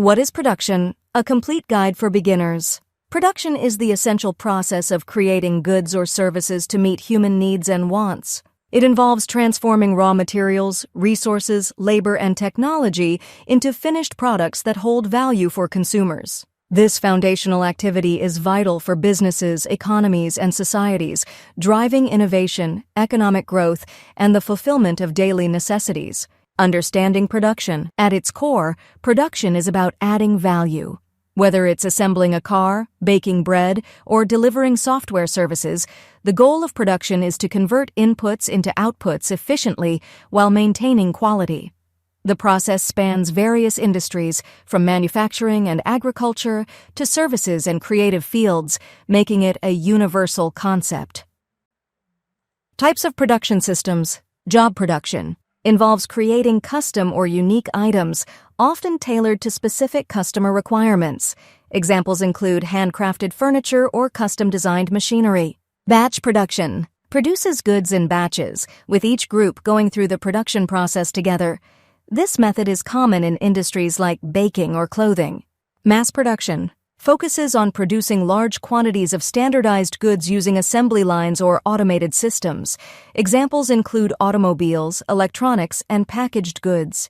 What is production? A complete guide for beginners. Production is the essential process of creating goods or services to meet human needs and wants. It involves transforming raw materials, resources, labor, and technology into finished products that hold value for consumers. This foundational activity is vital for businesses, economies, and societies, driving innovation, economic growth, and the fulfillment of daily necessities. Understanding production. At its core, production is about adding value. Whether it's assembling a car, baking bread, or delivering software services, the goal of production is to convert inputs into outputs efficiently while maintaining quality. The process spans various industries, from manufacturing and agriculture to services and creative fields, making it a universal concept. Types of production systems. Job production involves creating custom or unique items, often tailored to specific customer requirements. Examples include handcrafted furniture or custom-designed machinery. Batch production produces goods in batches, with each group going through the production process together. This method is common in industries like baking or clothing. Mass production focuses on producing large quantities of standardized goods using assembly lines or automated systems. Examples include automobiles, electronics, and packaged goods.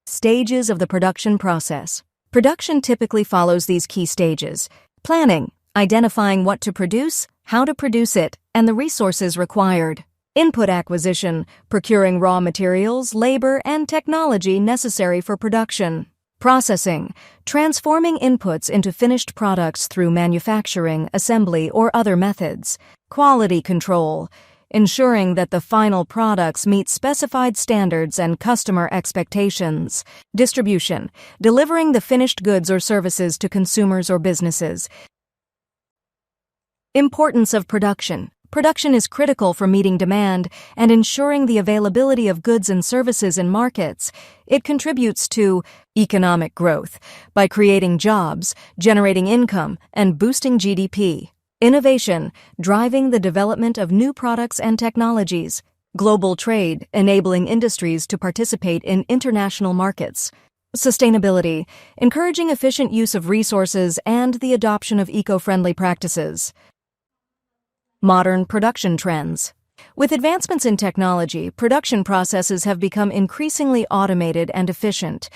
Stages of the production process. Production typically follows these key stages. Planning, identifying what to produce, how to produce it, and the resources required. Input acquisition, procuring raw materials, labor, and technology necessary for production. Processing, transforming inputs into finished products through manufacturing, assembly, or other methods. Quality control, ensuring that the final products meet specified standards and customer expectations. Distribution, delivering the finished goods or services to consumers or businesses. Importance of production. Production is critical for meeting demand and ensuring the availability of goods and services in markets. It contributes to economic growth by creating jobs, generating income, and boosting GDP. Innovation, driving the development of new products and technologies. Global trade, enabling industries to participate in international markets. Sustainability, encouraging efficient use of resources and the adoption of eco-friendly practices. Modern production trends. With advancements in technology, production processes have become increasingly automated and efficient.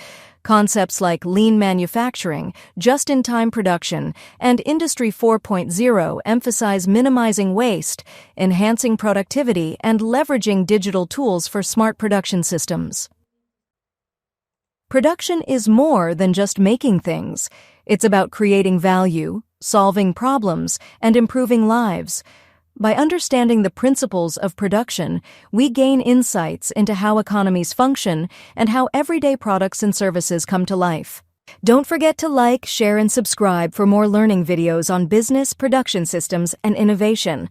Concepts like lean manufacturing, just-in-time production, and Industry 4.0 emphasize minimizing waste, enhancing productivity, and leveraging digital tools for smart production systems. Production is more than just making things. It's about creating value, solving problems, and improving lives. By understanding the principles of production, we gain insights into how economies function and how everyday products and services come to life. Don't forget to like, share, and subscribe for more learning videos on business, production systems, and innovation.